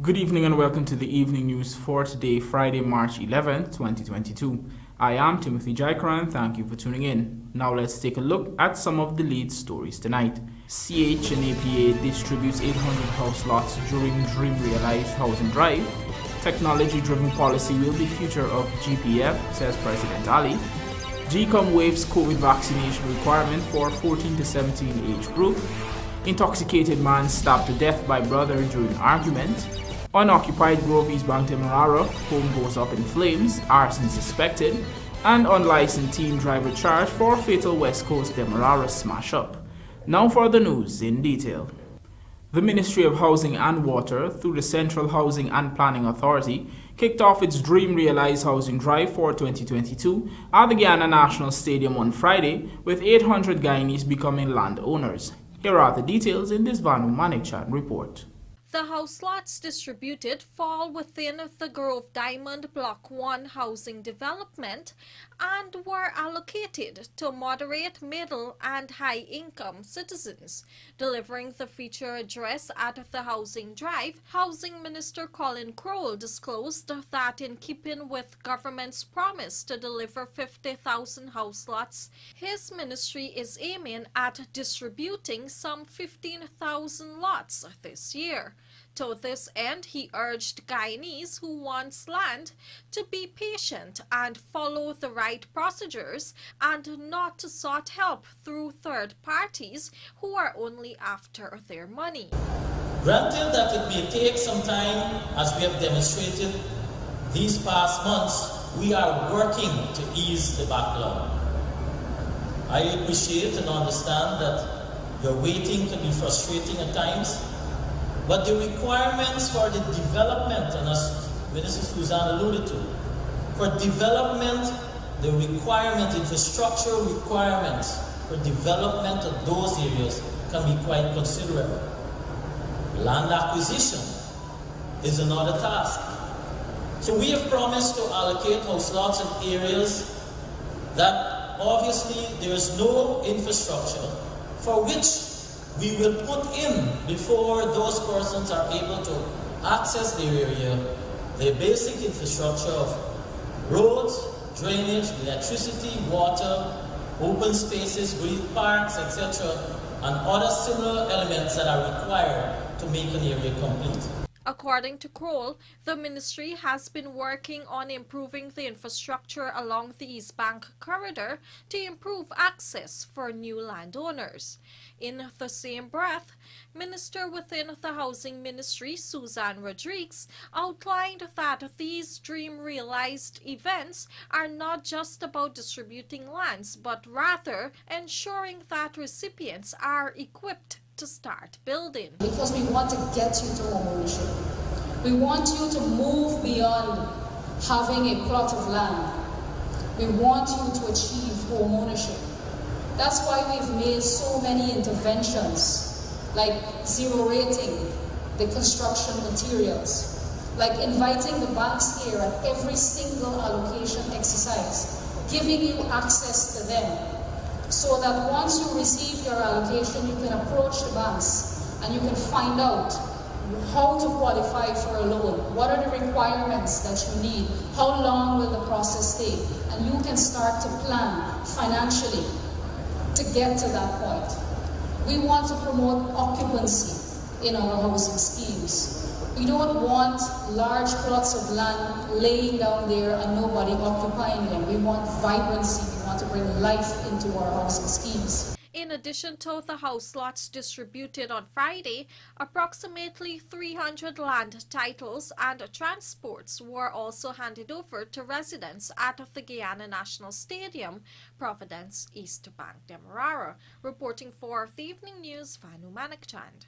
Good evening and welcome to the evening news for today, Friday, March 11th, 2022. I am Timothy Jaikaran. Thank you for tuning in. Now let's take a look at some of the lead stories tonight. CH&PA distributes 800 house lots during Dream Realized Housing Drive. Technology-driven policy will be future of GPF, says President Ali. GECOM waives COVID vaccination requirement for 14 to 17 age group. Intoxicated man stabbed to death by brother during argument. Unoccupied Grove East Bank Demerara, home goes up in flames, arson suspected. And unlicensed teen driver charged for fatal West Coast Demerara smash up. Now for the news in detail. The Ministry of Housing and Water, through the Central Housing and Planning Authority, kicked off its Dream Realized Housing Drive for 2022 at the Guyana National Stadium on Friday, with 800 Guyanese becoming landowners. Here are the details in this Vanu Manikchan report. The house lots distributed fall within the Grove Diamond Block 1 housing development and were allocated to moderate, middle and high-income citizens. Delivering the feature address at the housing drive, Housing Minister Colin Crowell disclosed that in keeping with government's promise to deliver 50,000 house lots, his ministry is aiming at distributing some 15,000 lots this year. To this end, he urged Guyanese who wants land to be patient and follow the right procedures and not to sought help through third parties who are only after their money. Granted that it may take some time, as we have demonstrated these past months, we are working to ease the backlog. I appreciate and understand that your waiting can be frustrating at times. But the requirements for the development, and as Minister Suzanne alluded to, for development, the requirement, infrastructural requirements for development of those areas can be quite considerable. Land acquisition is another task. So we have promised to allocate house lots in areas that obviously there is no infrastructure for which we will put in before those persons are able to access their area, their basic infrastructure of roads, drainage, electricity, water, open spaces, green parks, etc., and other similar elements that are required to make an area complete. According to Crowell, the ministry has been working on improving the infrastructure along the East Bank corridor to improve access for new landowners. In the same breath, Minister within the Housing Ministry, Suzanne Rodriguez, outlined that these Dream Realized events are not just about distributing lands, but rather ensuring that recipients are equipped to start building. Because we want to get you to home ownership. We want you to move beyond having a plot of land. We want you to achieve home ownership. That's why we've made so many interventions, like zero rating the construction materials, like inviting the banks here at every single allocation exercise, giving you access to them, so that once you receive your allocation, you can approach the banks and you can find out how to qualify for a loan, what are the requirements that you need, how long will the process take, and you can start to plan financially to get to that point. We want to promote occupancy in our housing schemes. We don't want large plots of land laying down there and nobody occupying them. We want vibrancy. We want to bring life into our housing schemes. In addition to the house lots distributed on Friday, approximately 300 land titles and transports were also handed over to residents at the Guyana National Stadium, Providence, East Bank, Demerara. Reporting for the Evening News, Vanu Manikchan.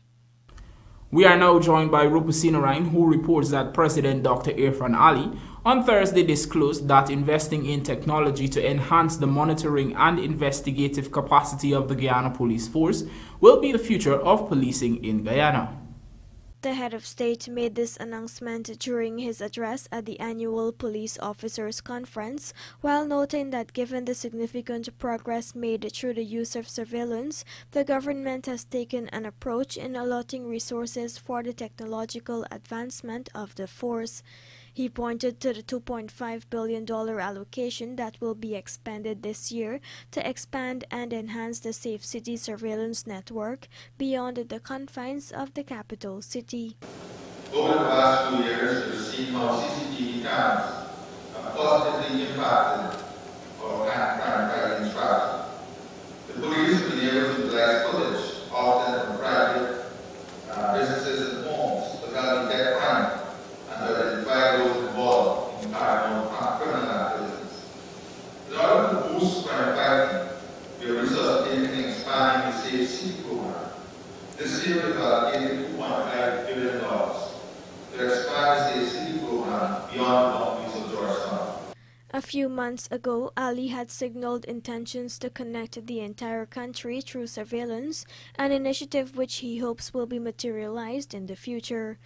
We are now joined by Rupasina Ryan, who reports that President Dr. Irfan Ali on Thursday disclosed that investing in technology to enhance the monitoring and investigative capacity of the Guyana Police Force will be the future of policing in Guyana. The head of state made this announcement during his address at the annual Police Officers Conference, while noting that given the significant progress made through the use of surveillance, the government has taken an approach in allotting resources for the technological advancement of the force. He pointed to the $2.5 billion allocation that will be expended this year to expand and enhance the Safe City surveillance network beyond the confines of the capital city. Over the past few years, we've seen how CCTV cameras have positively impacted our crime fighting strategy. The police have been able to utilize footage, often from private businesses and homes, to help detect crime and to identify those involved in carrying out criminal activities. In order to boost crime fighting, we are resuscitating and expanding the Safe City program. This year we've allocated $2.5 billion to expand the Safe City program beyond the boundaries of Georgetown. A few months ago, Ali had signaled intentions to connect the entire country through surveillance, an initiative which he hopes will be materialized in the future.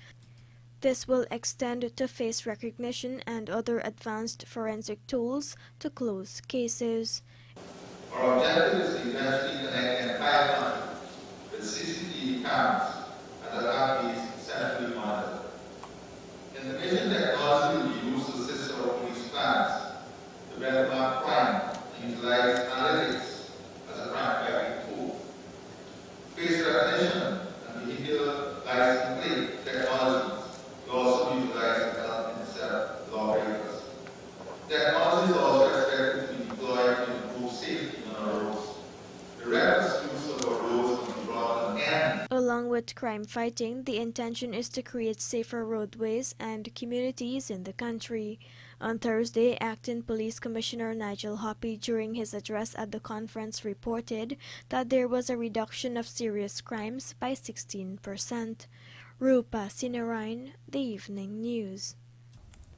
This will extend to face recognition and other advanced forensic tools to close cases. Our objective is to eventually connect the entire country with CCTV cameras and allow these centrally monitored. Information technology will be used to assist our police plans to better map crime and utilize analytics as a crime fighting tool. Face recognition and vehicular license plate technologies will also be utilized to help intercept lawbreakers. Technology is also expected to be deployed to improve safety on our roads. The reckless use of our roads will be brought to an end. Along with crime fighting, the intention is to create safer roadways and communities in the country. On Thursday, Acting Police Commissioner Nigel Hoppy, during his address at the conference, reported that there was a reduction of serious crimes by 16%. Rupa Sinarain, The Evening News.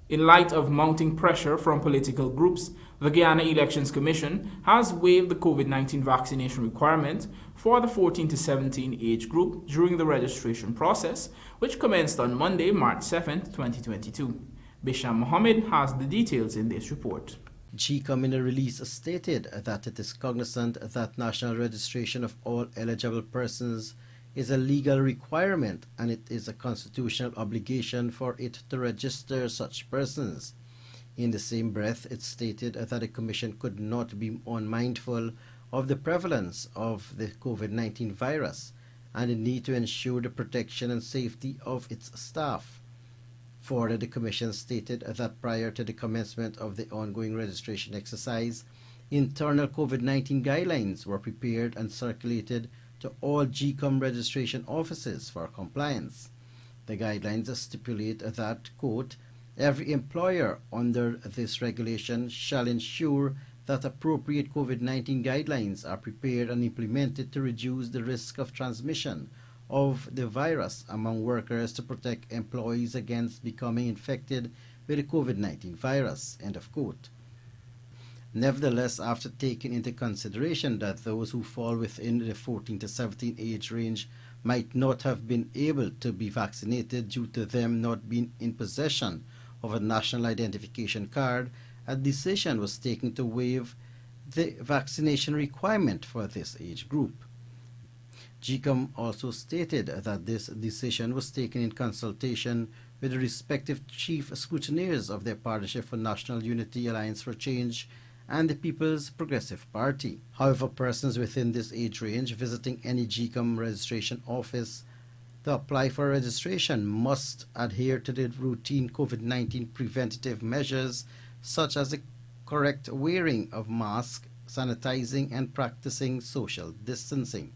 In light of mounting pressure from political groups, the Guyana Elections Commission has waived the COVID-19 vaccination requirement for the 14 to 17 age group during the registration process, which commenced on Monday, March 7, 2022. Bisham Mohammed has the details in this report. GECOM in a release stated that it is cognizant that national registration of all eligible persons is a legal requirement and it is a constitutional obligation for it to register such persons. In the same breath, it stated that the Commission could not be unmindful of the prevalence of the COVID-19 virus and the need to ensure the protection and safety of its staff. Further, the Commission stated that prior to the commencement of the ongoing registration exercise, internal COVID-19 guidelines were prepared and circulated to all GECOM registration offices for compliance. The guidelines stipulate that, quote, every employer under this regulation shall ensure that appropriate COVID-19 guidelines are prepared and implemented to reduce the risk of transmission of the virus among workers to protect employees against becoming infected with the COVID-19 virus, end of quote. Nevertheless, after taking into consideration that those who fall within the 14 to 17 age range might not have been able to be vaccinated due to them not being in possession of a national identification card, a decision was taken to waive the vaccination requirement for this age group. GECOM also stated that this decision was taken in consultation with the respective chief scrutineers of their Partnership for National Unity Alliance for Change and the People's Progressive Party. However, persons within this age range visiting any GECOM registration office to apply for registration must adhere to the routine COVID-19 preventative measures such as the correct wearing of masks, sanitizing, and practicing social distancing.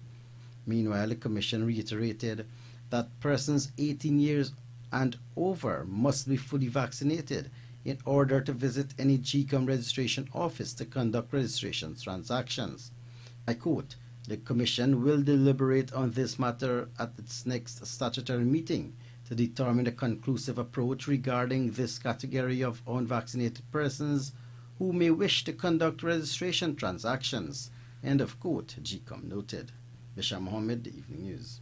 Meanwhile, the Commission reiterated that persons 18 years and over must be fully vaccinated in order to visit any GECOM registration office to conduct registration transactions. I quote, the Commission will deliberate on this matter at its next statutory meeting to determine a conclusive approach regarding this category of unvaccinated persons who may wish to conduct registration transactions, end of quote, GECOM noted. Bisham Mohammed, The Evening News.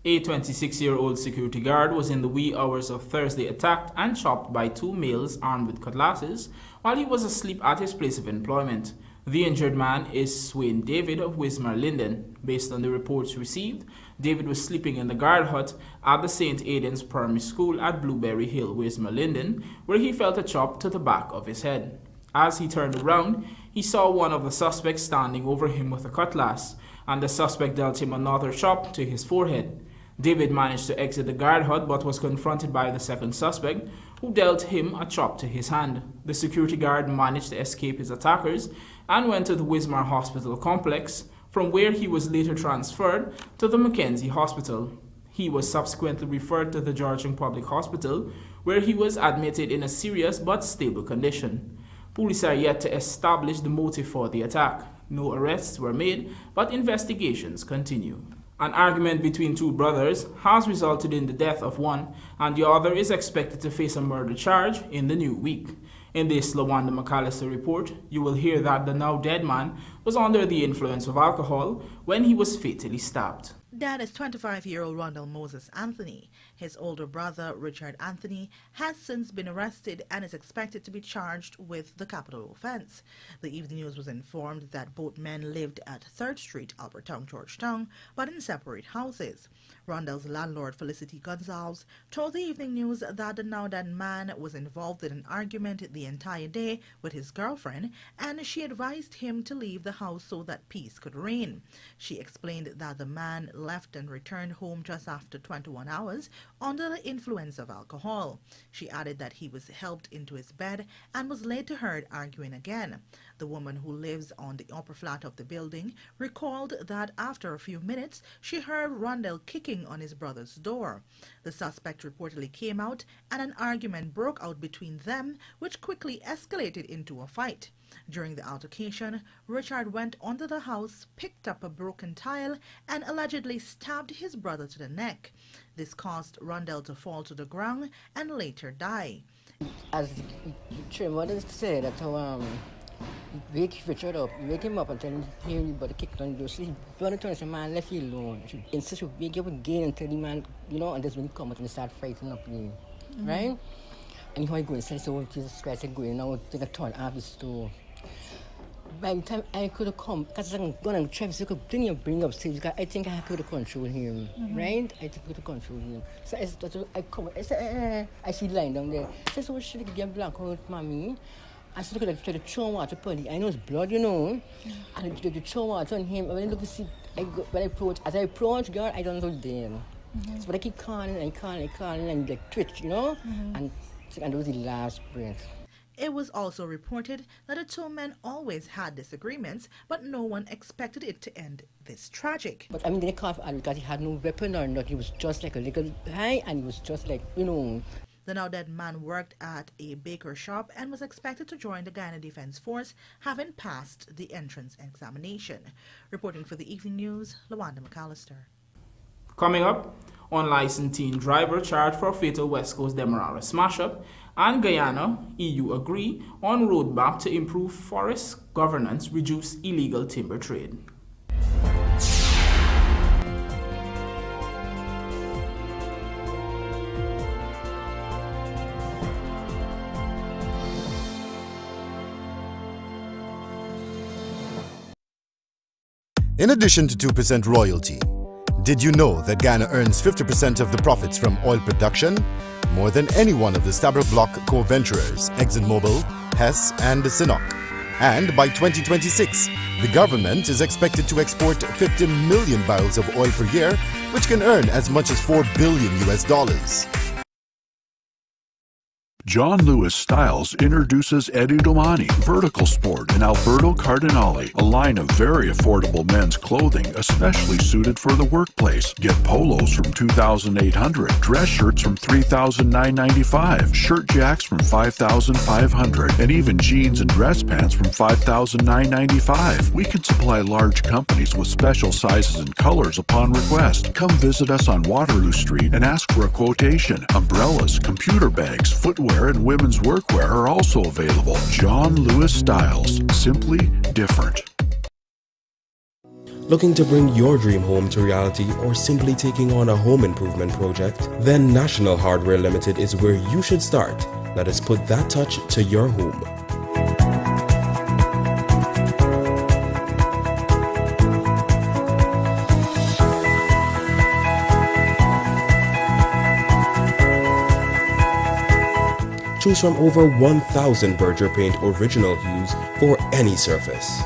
A 26-year-old security guard was in the wee hours of Thursday attacked and chopped by two males armed with cutlasses while he was asleep at his place of employment. The injured man is Swain David of Wismar Linden. Based on the reports received, David was sleeping in the guard hut at the St. Aidan's Primary School at Blueberry Hill, Wismar Linden, where he felt a chop to the back of his head. As he turned around, he saw one of the suspects standing over him with a cutlass, and the suspect dealt him another chop to his forehead. David managed to exit the guard hut but was confronted by the second suspect, who dealt him a chop to his hand. The security guard managed to escape his attackers and went to the Wismar Hospital complex, from where he was later transferred to the Mackenzie Hospital. He was subsequently referred to the Georgian Public Hospital, where he was admitted in a serious but stable condition. Police are yet to establish the motive for the attack. No arrests were made, but investigations continue. An argument between two brothers has resulted in the death of one, and the other is expected to face a murder charge in the new week. In this LaWanda McAllister report, you will hear that the now dead man was under the influence of alcohol when he was fatally stabbed. Dead is 25-year-old Rondell Moses Anthony. His older brother, Richard Anthony, has since been arrested and is expected to be charged with the capital offense. The Evening News was informed that both men lived at 3rd Street, Albertown, Georgetown, but in separate houses. Rondell's landlord, Felicity Gonzalez, told the Evening News that the now-dead man was involved in an argument the entire day with his girlfriend, and she advised him to leave the house so that peace could reign. She explained that the man left and returned home just after 21 hours under the influence of alcohol. She added that he was helped into his bed and was later heard arguing again. The woman, who lives on the upper flat of the building, recalled that after a few minutes she heard Rondell kicking on his brother's door. The suspect reportedly came out and an argument broke out between them, which quickly escalated into a fight. During the altercation, Richard went under the house, picked up a broken tile, and allegedly stabbed his brother to the neck. This caused Rondell to fall to the ground and later die. As the mother said, that wake Richard up, wake him up and tell him everybody kicked on the door. So his brother told him, man, left you alone. She insisted to wake up again and tell the man, and that's when he come out and start fighting up again, right? And he go inside, so Jesus Christ, I go in now, take a turn off the store. By the time I could have come, because I'm going to try to bring upstairs, because I think I could have controlled him, right? I think I could have controlled him. So I come, I said, I see lying down there. I said, so should I get black out, mommy? I said, look, I try to throw water upon him. I know it's blood, And I try to throw water on him. And when I look to see, as I approach, God, I don't look there. So but I keep calling and like twitch, And that was the last breath. It was also reported that the two men always had disagreements, but no one expected it to end this tragic. But I mean, they can't because he had no weapon or not. He was just like a little high, and he was just like, The now dead man worked at a baker shop and was expected to join the Guyana Defense Force, having passed the entrance examination. Reporting for the Evening News, LaWanda McAllister. Coming up, unlicensed teen driver charged for fatal West Coast Demerara smash-up, and Guyana, EU agree on roadmap to improve forest governance, reduce illegal timber trade. In addition to 2% royalty, did you know that Guyana earns 50% of the profits from oil production? More than any one of the Stabroek Block co-venturers, ExxonMobil, Hess and Sinnock. And by 2026, the government is expected to export 50 million barrels of oil per year, which can earn as much as $4 billion. John Lewis Styles introduces Eddie Domani, Vertical Sport, and Alberto Cardinale, a line of very affordable men's clothing especially suited for the workplace. Get polos from $2,800, dress shirts from $3,995, shirt jacks from $5,500, and even jeans and dress pants from $5,995. We can supply large companies with special sizes and colors upon request. Come visit us on Waterloo Street and ask for a quotation. Umbrellas, computer bags, footwear, and women's workwear are also available. John Lewis Styles, simply different. Looking to bring your dream home to reality or simply taking on a home improvement project? Then National Hardware Limited is where you should start. Let us put that touch to your home. Choose from over 1,000 Berger Paint original hues for any surface.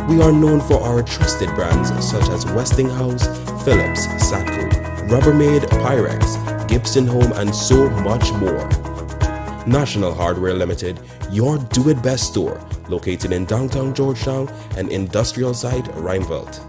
We are known for our trusted brands such as Westinghouse, Philips, Satco, Rubbermaid, Pyrex, Gibson Home, and so much more. National Hardware Limited, your do-it-best store, located in downtown Georgetown and industrial site Rijnveld.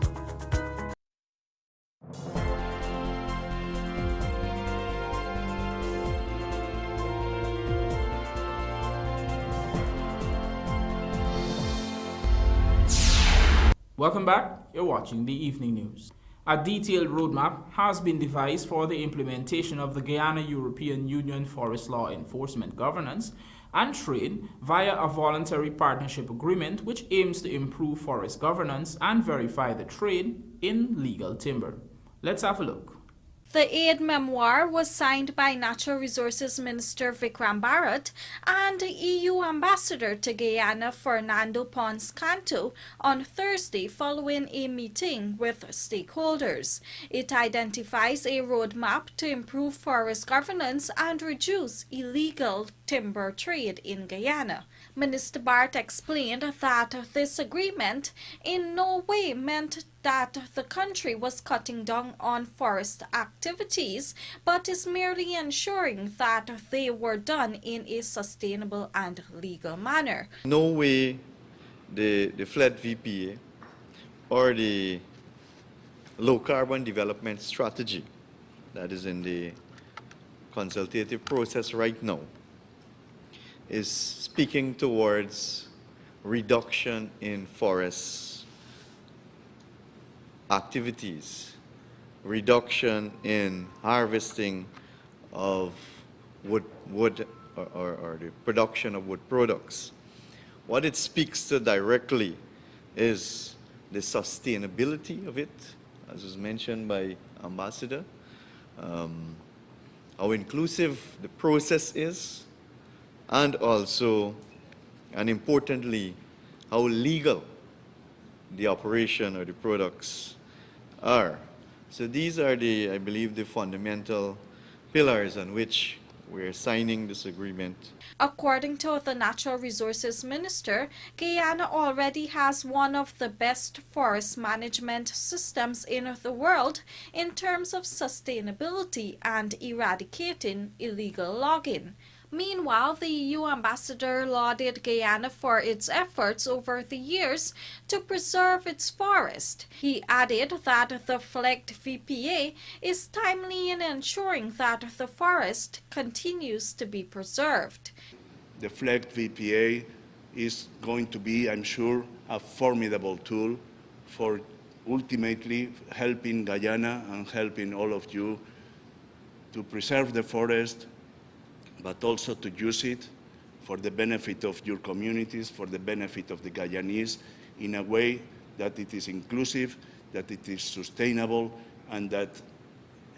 Welcome back. You're watching the Evening News. A detailed roadmap has been devised for the implementation of the Guyana-European Union Forest Law Enforcement Governance and Trade via a voluntary partnership agreement which aims to improve forest governance and verify the trade in legal timber. Let's have a look. The aid memoir was signed by Natural Resources Minister Vikram Bharat and EU Ambassador to Guyana Fernando Pons Canto on Thursday following a meeting with stakeholders. It identifies a roadmap to improve forest governance and reduce illegal timber trade in Guyana. Minister Bharat explained that this agreement in no way meant that the country was cutting down on forest activities, but is merely ensuring that they were done in a sustainable and legal manner. No way the FLED VPA or the low carbon development strategy that is in the consultative process right now is speaking towards reduction in forest activities, reduction in harvesting of wood or the production of wood products. What it speaks to directly is the sustainability of it, as was mentioned by Ambassador, how inclusive the process is, and also, and importantly, how legal the operation or the products are. So these are the, I believe, the fundamental pillars on which we're signing this agreement. According to the Natural Resources Minister, Guyana already has one of the best forest management systems in the world in terms of sustainability and eradicating illegal logging. Meanwhile, the EU ambassador lauded Guyana for its efforts over the years to preserve its forest. He added that the FLEGT VPA is timely in ensuring that the forest continues to be preserved. The FLEGT VPA is going to be, I'm sure, a formidable tool for ultimately helping Guyana and helping all of you to preserve the forest, but also to use it for the benefit of your communities, for the benefit of the Guyanese, in a way that it is inclusive, that it is sustainable, and that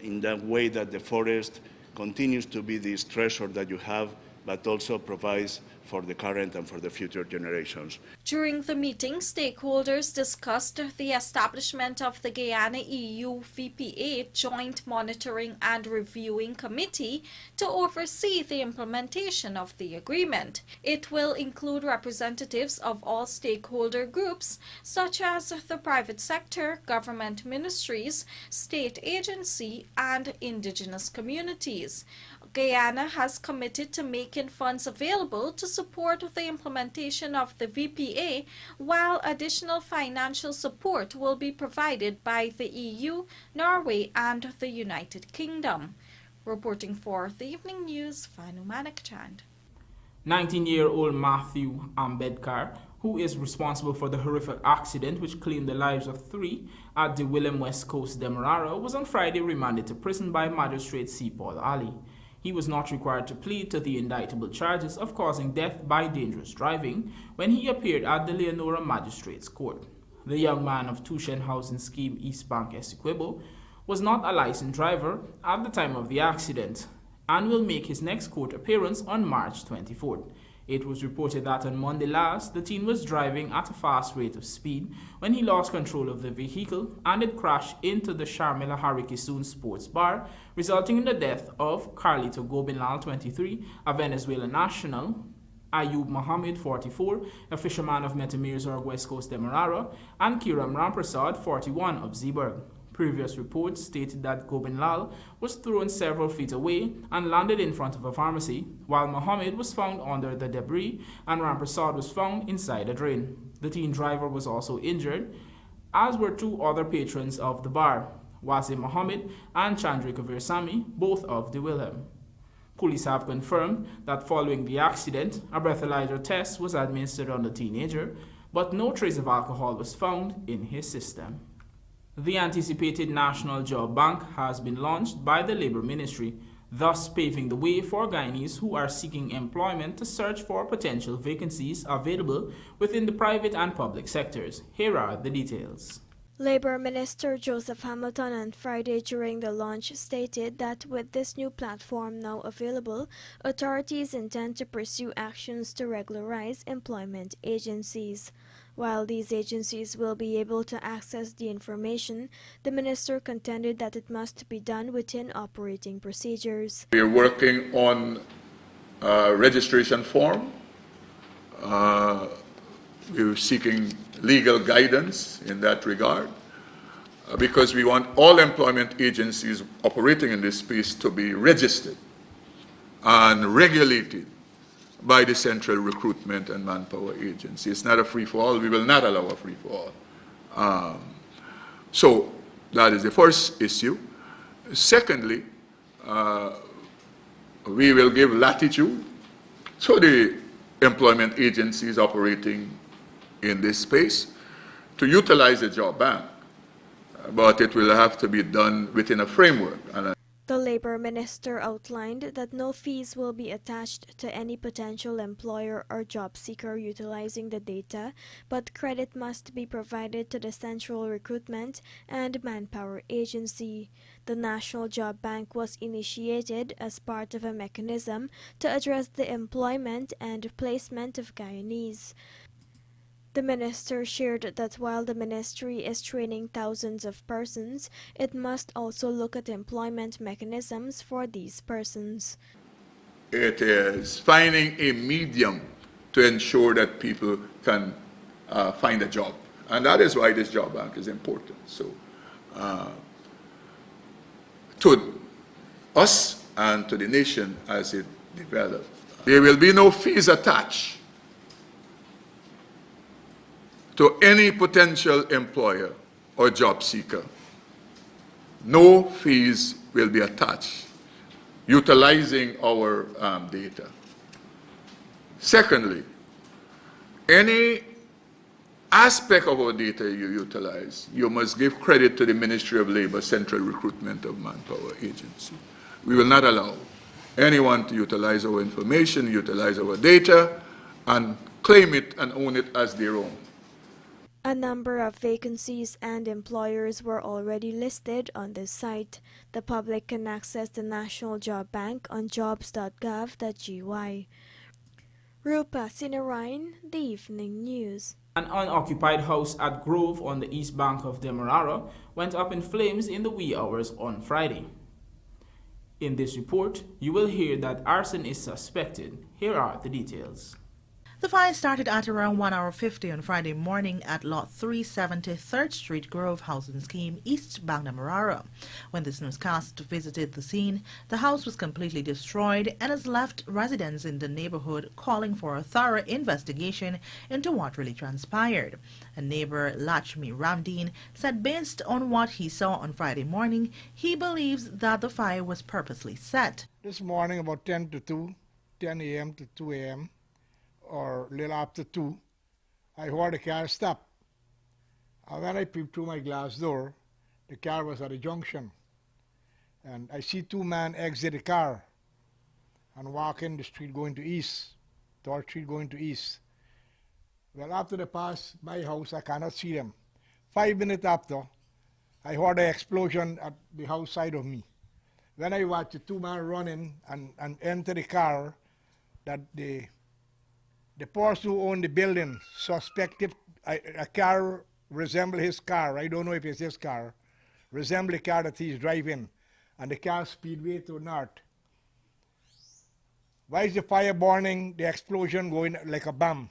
in that way that the forest continues to be this treasure that you have, but also provides for the current and for the future generations. During the meeting, stakeholders discussed the establishment of the Guyana-EU VPA Joint Monitoring and Reviewing Committee to oversee the implementation of the agreement. It will include representatives of all stakeholder groups, such as the private sector, government ministries, state agency, and indigenous communities. Guyana has committed to making funds available to support the implementation of the VPA, while additional financial support will be provided by the EU, Norway, and the United Kingdom. Reporting for the Evening News, Fanu Manakchand. 19-year-old Matthew Ambedkar who is responsible for the horrific accident which claimed the lives of 3 at the Willem West Coast, Demerara, was on Friday remanded to prison by Magistrate C. Paul Ali. He was not required to plead to the indictable charges of causing death by dangerous driving when he appeared at the Leonora Magistrates Court. The young man of Tushen Housing Scheme East Bank Essequibo was not a licensed driver at the time of the accident and will make his next court appearance on March 24th. It was reported that on Monday last, the teen was driving at a fast rate of speed when he lost control of the vehicle and it crashed into the Sharmila Harikisun Sports Bar, resulting in the death of Carlito Gobinlal, 23, a Venezuelan national, Ayub Mohammed, 44, a fisherman of Metamirzorg, West Coast, Demerara, and Kiram Ramprasad, 41, of Zeeburg. Previous reports stated that Gobinlal was thrown several feet away and landed in front of a pharmacy, while Mohammed was found under the debris and Ramprasad was found inside a drain. The teen driver was also injured, as were 2 other patrons of the bar, Wasim Mohammed and Chandrika Veersamy, both of the Wilhelm. Police have confirmed that following the accident, a breathalyzer test was administered on the teenager, but no trace of alcohol was found in his system. The anticipated National Job Bank has been launched by the Labour Ministry, thus paving the way for Guyanese who are seeking employment to search for potential vacancies available within the private and public sectors. Here are the details. Labour Minister Joseph Hamilton on Friday during the launch stated that with this new platform now available, authorities intend to pursue actions to regularize employment agencies. While these agencies will be able to access the information, the minister contended that it must be done within operating procedures. We are working on a registration form. We're seeking legal guidance in that regard because we want all employment agencies operating in this space to be registered and regulated by the Central Recruitment and Manpower Agency. It's not a free-for-all. We will not allow a free-for-all. So that is the first issue. Secondly, we will give latitude to the employment agencies operating in this space to utilize the job bank, but it will have to be done within a framework. The Labour Minister outlined that no fees will be attached to any potential employer or job seeker utilizing the data, but credit must be provided to the Central Recruitment and Manpower Agency. The National Job Bank was initiated as part of a mechanism to address the employment and placement of Guyanese. The minister shared that while the ministry is training thousands of persons, it must also look at employment mechanisms for these persons. It is finding a medium to ensure that people can find a job. And that is why this job bank is important. So, to us and to the nation as it develops, there will be no fees attached to any potential employer or job seeker. No fees will be attached utilizing our data. Secondly, any aspect of our data you utilize, you must give credit to the Ministry of Labour, Central Recruitment of Manpower Agency. We will not allow anyone to utilize our information, utilize our data, and claim it and own it as their own. A number of vacancies and employers were already listed on this site. The public can access the National Job Bank on jobs.gov.gy. Rupa Sinarayan, The Evening News. An unoccupied house at Grove on the east bank of Demerara went up in flames in the wee hours on Friday. In this report, you will hear that arson is suspected. Here are the details. The fire started at around 1:50 on Friday morning at Lot 370 3rd Street Grove Housing Scheme, East Bank, Demerara. When this newscast visited the scene, the house was completely destroyed and has left residents in the neighborhood calling for a thorough investigation into what really transpired. A neighbor, Lachmi Ramdeen, said based on what he saw on Friday morning, he believes that the fire was purposely set. This morning about 10 a.m. to 2 a.m., or a little after 2, I heard the car stop. And when I peeped through my glass door, the car was at a junction. And I see two men exit the car and walk in the street going to east, Third Street going to east. Well, after they pass my house, I cannot see them. 5 minutes after, I heard an explosion at the house side of me. When I watched the two men running and enter the car, that the person who owned the building suspected a car resembled his car. I don't know if it's his car. Resembled the car that he's driving. And the car speedway to north. Why is the fire burning, the explosion going like a bomb?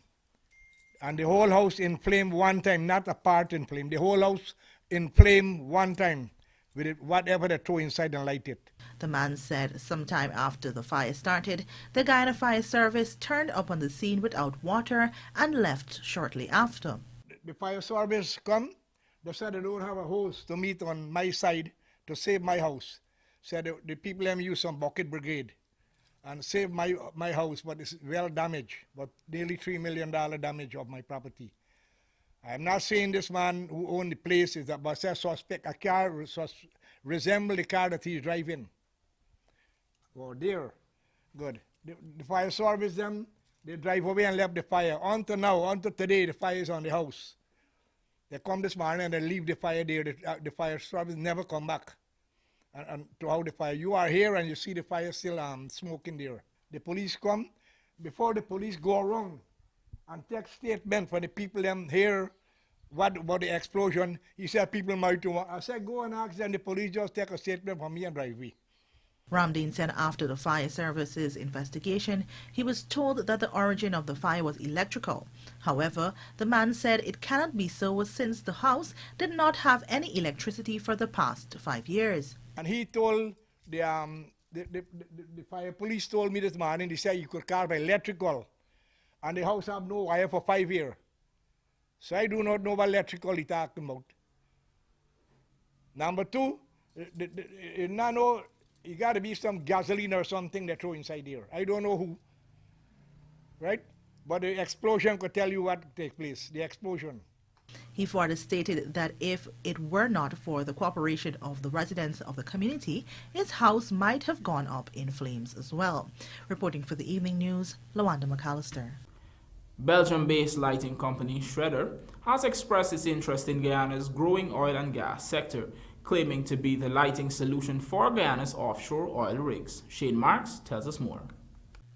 And the whole house in flame one time, not a part in flame. The whole house in flame one time with it, whatever they throw inside and light it. The man said sometime after the fire started, the Guyana Fire Service turned up on the scene without water and left shortly after. The fire service come, they said they don't have a hose to meet on my side to save my house. Said the people them use some bucket brigade and save my house, but it's well damaged, but nearly $3 million damage of my property. I'm not saying this man who owned the place is that, but says suspect a car resemble the car that he's driving. Oh dear, good. The fire service them, they drive away and left the fire. Until now, until today, the fire is on the house. They come this morning and they leave the fire there. The fire service never come back. And to how the fire. You are here and you see the fire still smoking there. The police come. Before the police go around and take statement for the people them here what about the explosion, he said people might do. I said go and ask them. The police just take a statement from me and drive away. Ramdeen said after the fire service's investigation, he was told that the origin of the fire was electrical. However, the man said it cannot be so since the house did not have any electricity for the past 5 years. And he told the fire police told me this morning, they said you could call by electrical. And the house have no wire for 5 years. So I do not know what electrical he's talking about. Number two, it got to be some gasoline or something they throw inside there. I don't know who, right? But the explosion could tell you what take place, the explosion. He further stated that if it were not for the cooperation of the residents of the community, his house might have gone up in flames as well. Reporting for the Evening News, Lawanda McAllister. Belgium-based lighting company Schroeder has expressed its interest in Guyana's growing oil and gas sector, claiming to be the lighting solution for Guyana's offshore oil rigs. Shane Marks tells us more.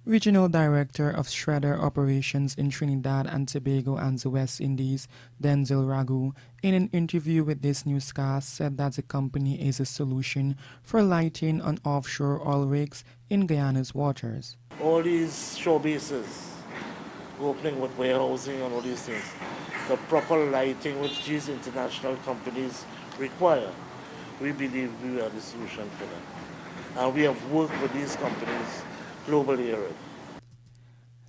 Regional Director of Schroeder Operations in Trinidad and Tobago and the West Indies, Denzel Ragu, in an interview with this newscast, said that the company is a solution for lighting on offshore oil rigs in Guyana's waters. All these shore bases, opening with warehousing and all these things, the proper lighting which these international companies require, we believe we are the solution for that. And we have worked with these companies globally already.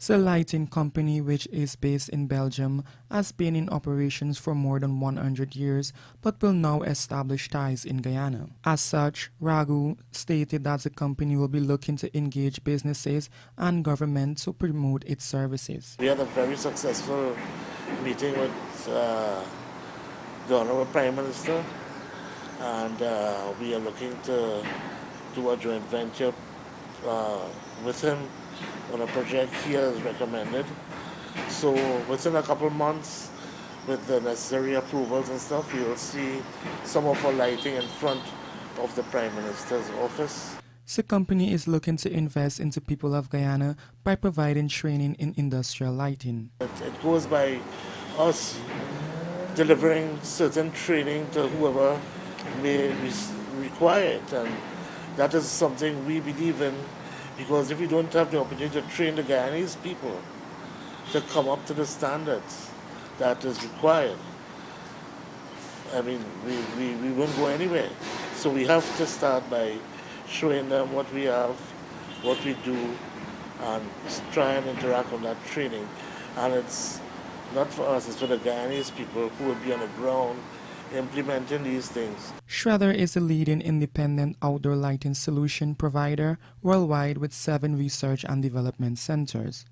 The lighting company, which is based in Belgium, has been in operations for more than 100 years but will now establish ties in Guyana. As such, Ragu stated that the company will be looking to engage businesses and government to promote its services. We had a very successful meeting with the Honorable Prime Minister, and we are looking to do a joint venture with him on a project he has recommended. So within a couple of months, with the necessary approvals and stuff, you will see some of our lighting in front of the Prime Minister's office. The company is looking to invest into people of Guyana by providing training in industrial lighting. It goes by us delivering certain training to whoever may require it, and that is something we believe in, because if we don't have the opportunity to train the Guyanese people to come up to the standards that is required, I mean, we won't go anywhere. So we have to start by showing them what we have, what we do, and try and interact on that training. And it's not for us, it's for the Guyanese people who will be on the ground implementing these things. Schroeder is a leading independent outdoor lighting solution provider worldwide with 7 research and development centers.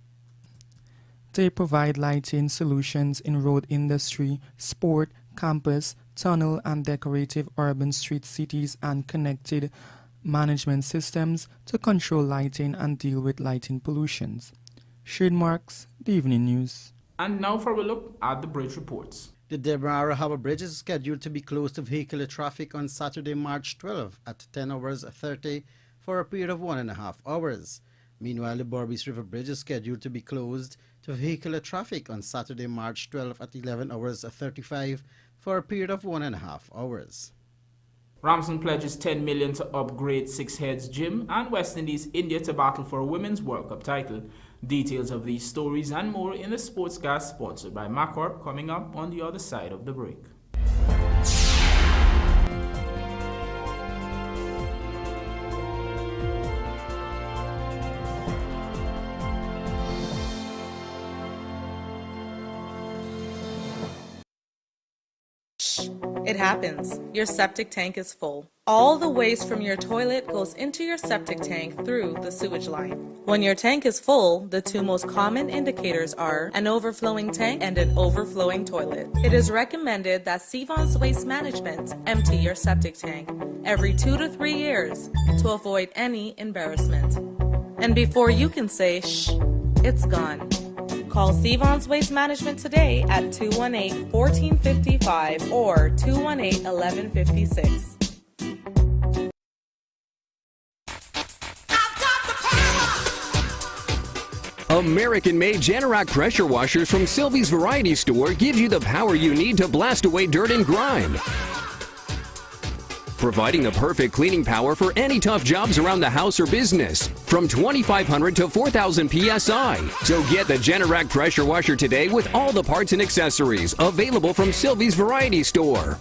They provide lighting solutions in road industry, sport, campus, tunnel and decorative urban street cities and connected management systems to control lighting and deal with lighting pollutions. Shade Marks, The Evening News. And now for a look at the bridge reports. The Demerara Harbour Bridge is scheduled to be closed to vehicular traffic on Saturday, March 12 at 10 hours 30 for a period of 1.5 hours. Meanwhile, the Berbice River Bridge is scheduled to be closed to vehicular traffic on Saturday, March 12 at 11 hours 35 for a period of 1.5 hours. Ramson pledges $10 million to upgrade Six Heads Gym, and West Indies India to battle for a Women's World Cup title. Details of these stories and more in the Sportscast sponsored by Maccorp coming up on the other side of the break. It happens. Your septic tank is full. All the waste from your toilet goes into your septic tank through the sewage line. When your tank is full, the two most common indicators are an overflowing tank and an overflowing toilet. It is recommended that Sevon's Waste Management empty your septic tank every 2 to 3 years to avoid any embarrassment. And before you can say, shh, it's gone. Call Sevon's Waste Management today at 218-1455 or 218-1156. American-made Generac pressure washers from Sylvie's Variety Store gives you the power you need to blast away dirt and grime, providing the perfect cleaning power for any tough jobs around the house or business, from 2,500 to 4,000 PSI. So get the Generac pressure washer today with all the parts and accessories available from Sylvie's Variety Store.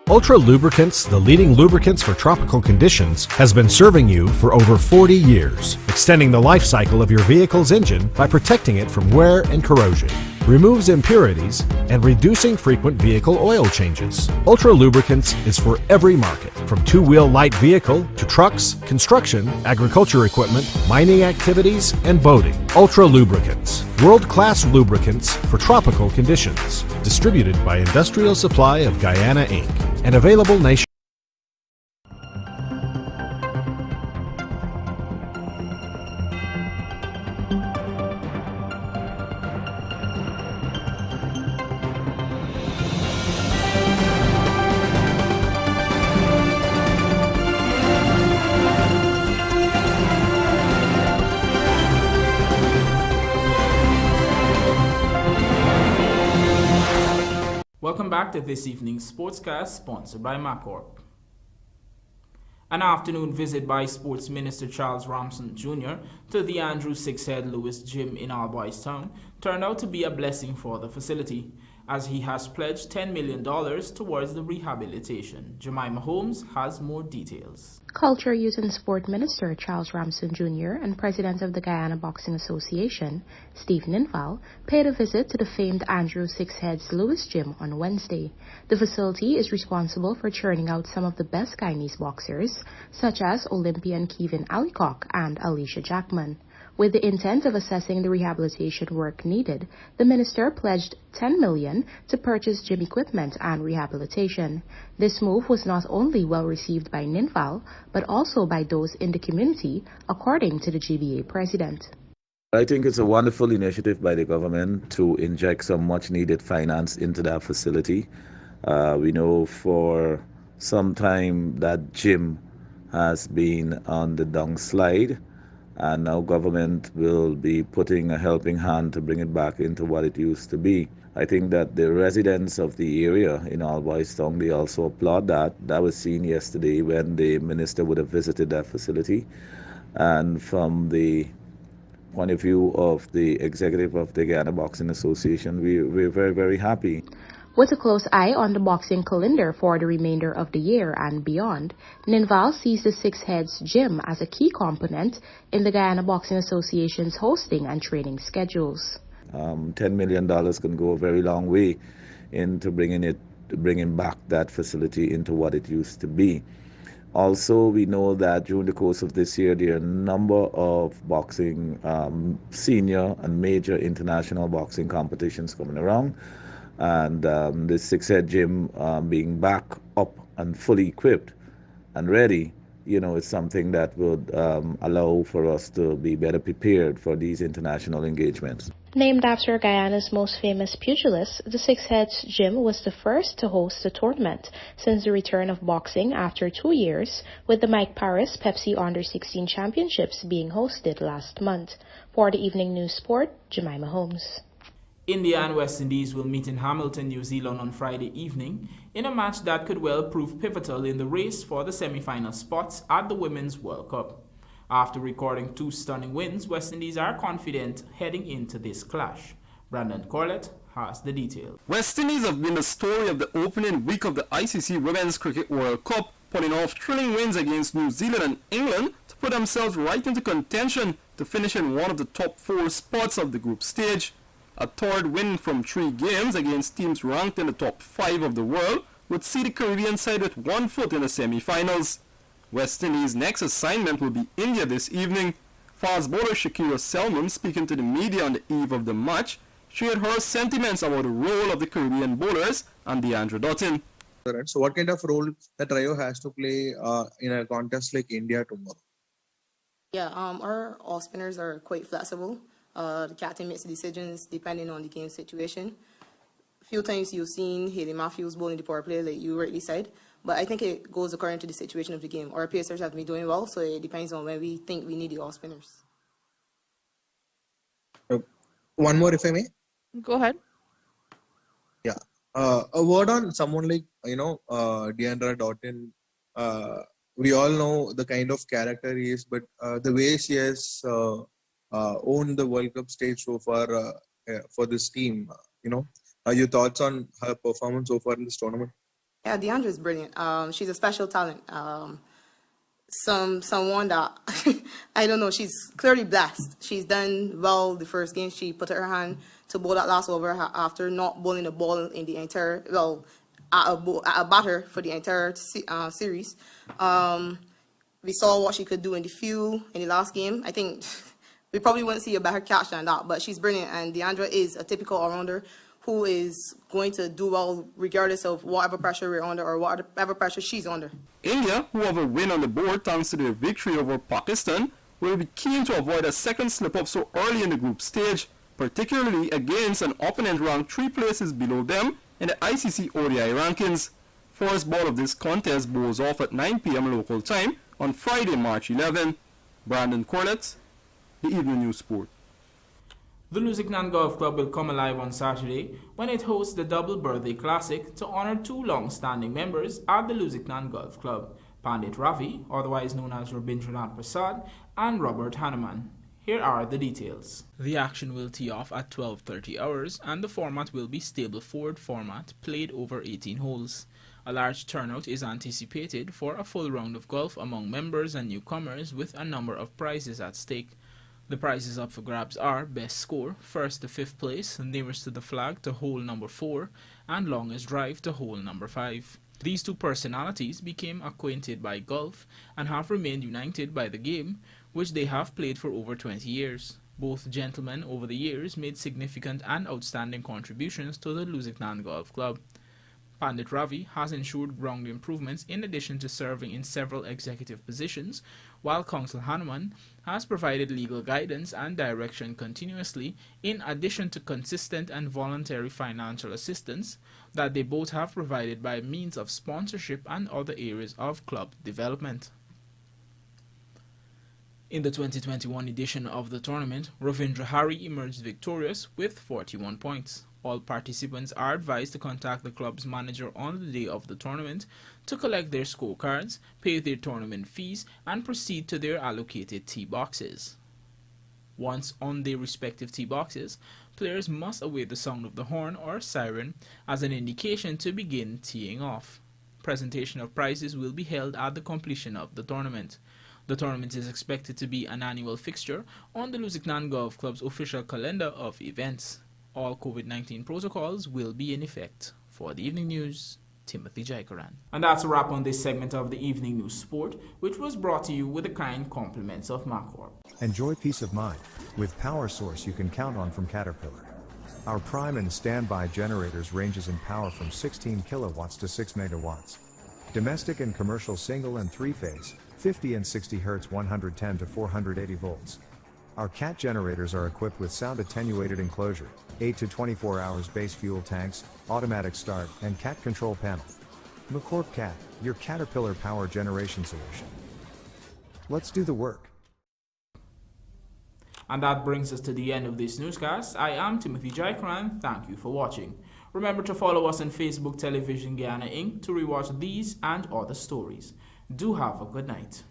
Ultra Lubricants, the leading lubricants for tropical conditions, has been serving you for over 40 years, extending the life cycle of your vehicle's engine by protecting it from wear and corrosion, removes impurities, and reducing frequent vehicle oil changes. Ultra Lubricants is for every market, from two-wheel light vehicle to trucks, construction, agriculture equipment, mining activities, and boating. Ultra Lubricants, world-class lubricants for tropical conditions. Distributed by Industrial Supply of Guyana, Inc. and available nationwide. Welcome back to this evening's Sportscast, sponsored by Maccorp. An afternoon visit by Sports Minister Charles Ramson Jr. to the Andrew Sixhead Lewis Gym in Albois Town turned out to be a blessing for the facility, as he has pledged $10 million towards the rehabilitation. Jemima Holmes has more details. Culture, Youth and Sport Minister Charles Ramson Jr. and President of the Guyana Boxing Association, Steve Ninval, paid a visit to the famed Andrew Sixheads Lewis Gym on Wednesday. The facility is responsible for churning out some of the best Guyanese boxers, such as Olympian Kevin Alicock and Alicia Jackman. With the intent of assessing the rehabilitation work needed, the minister pledged $10 million to purchase gym equipment and rehabilitation. This move was not only well received by Ninval, but also by those in the community, according to the GBA president. I think it's a wonderful initiative by the government to inject some much needed finance into that facility. We know for some time that gym has been on the downslide, and now government will be putting a helping hand to bring it back into what it used to be. I think that the residents of the area in Albois Town, they also applaud that. That was seen yesterday when the minister would have visited that facility. And from the point of view of the executive of the Guyana Boxing Association, we're very, very happy. With a close eye on the boxing calendar for the remainder of the year and beyond, Ninval sees the Six Heads Gym as a key component in the Guyana Boxing Association's hosting and training schedules. $10 million can go a very long way into bringing back that facility into what it used to be. Also, we know that during the course of this year, there are a number of boxing senior and major international boxing competitions coming around. And the Six Head Gym being back up and fully equipped and ready, it's something that would allow for us to be better prepared for these international engagements. Named after Guyana's most famous pugilist, the Six Heads Gym was the first to host the tournament since the return of boxing after 2 years, with the Mike Paris Pepsi Under-16 Championships being hosted last month. For the Evening News Sport, Jemima Holmes. India and West Indies will meet in Hamilton, New Zealand on Friday evening in a match that could well prove pivotal in the race for the semi-final spots at the Women's World Cup. After recording 2 stunning wins, West Indies are confident heading into this clash. Brandon Corlett has the details. West Indies have been the story of the opening week of the ICC Women's Cricket World Cup, pulling off thrilling wins against New Zealand and England to put themselves right into contention to finish in one of the top 4 spots of the group stage. A third win from 3 games against teams ranked in the top 5 of the world would see the Caribbean side with 1 foot in the semi-finals. West Indies' next assignment will be India this evening. Fast bowler Shakira Selman, speaking to the media on the eve of the match, shared her sentiments about the role of the Caribbean bowlers and DeAndre Dottin. So what kind of role that Rio has to play in a contest like India tomorrow? Yeah, our off spinners are quite flexible. The captain makes decisions depending on the game situation. A few times you've seen Haley Matthews bowling the power play, like you rightly said, but I think it goes according to the situation of the game. Our pacers have been doing well, so it depends on when we think we need the off spinners. One more, if I may. Go ahead. Yeah. A word on someone like, DeAndre Dottin. We all know the kind of character he is, but the way she has owned the World Cup stage so far for this team, your thoughts on her performance so far in this tournament? Yeah, DeAndre is brilliant. She's a special talent. Someone that, I don't know, she's clearly blessed. She's done well the first game. She put her hand to bowl that last over after not bowling the ball in the entire, at a batter for the entire series. We saw what she could do in the field in the last game. I think we probably wouldn't see a better catch than that, but she's brilliant, and DeAndre is a typical all-rounder who is going to do well regardless of whatever pressure we're under or whatever pressure she's under. India, who have a win on the board thanks to their victory over Pakistan, will be keen to avoid a second slip-up so early in the group stage, particularly against an opponent ranked 3 places below them in the ICC ODI rankings. First ball of this contest bowls off at 9 p.m. local time on Friday, March 11. Brandon Corlett, The Evening News Sport. The Lusignan Golf Club will come alive on Saturday when it hosts the Double Birthday Classic to honor 2 long-standing members at the Lusignan Golf Club, Pandit Ravi, otherwise known as Rabindranath Prasad, and Robert Hanuman. Here are the details. The action will tee off at 12:30 hours and the format will be Stableford format, played over 18 holes. A large turnout is anticipated for a full round of golf among members and newcomers with a number of prizes at stake. The prizes up for grabs are best score, first to 5th place, nearest to the flag to hole number 4, and longest drive to hole number 5. These 2 personalities became acquainted by golf and have remained united by the game, which they have played for over 20 years. Both gentlemen over the years made significant and outstanding contributions to the Lusignan Golf Club. Pandit Ravi has ensured ground improvements in addition to serving in several executive positions, while Counsel Hanuman has provided legal guidance and direction continuously in addition to consistent and voluntary financial assistance that they both have provided by means of sponsorship and other areas of club development. In the 2021 edition of the tournament, Ravindra Hari emerged victorious with 41 points. All participants are advised to contact the club's manager on the day of the tournament to collect their scorecards, pay their tournament fees, and proceed to their allocated tee boxes. Once on their respective tee boxes, players must await the sound of the horn or siren as an indication to begin teeing off. Presentation of prizes will be held at the completion of the tournament. The tournament is expected to be an annual fixture on the Lusignan Golf Club's official calendar of events. All COVID-19 protocols will be in effect. For the Evening News, Timothy Jaikaran. And that's a wrap on this segment of the Evening News Sport, which was brought to you with the kind compliments of Macor. Enjoy peace of mind with power source you can count on from Caterpillar. Our prime and standby generators ranges in power from 16 kilowatts to 6 megawatts. Domestic and commercial single and three-phase, 50 and 60 Hz 110 to 480 volts. Our CAT generators are equipped with sound attenuated enclosure, 8 to 24 hours base fuel tanks, automatic start, and CAT control panel. McCorp CAT, your Caterpillar power generation solution. Let's do the work. And that brings us to the end of this newscast. I am Timothy Jaikaran. Thank you for watching. Remember to follow us on Facebook Television Guyana Inc. to rewatch these and other stories. Do have a good night.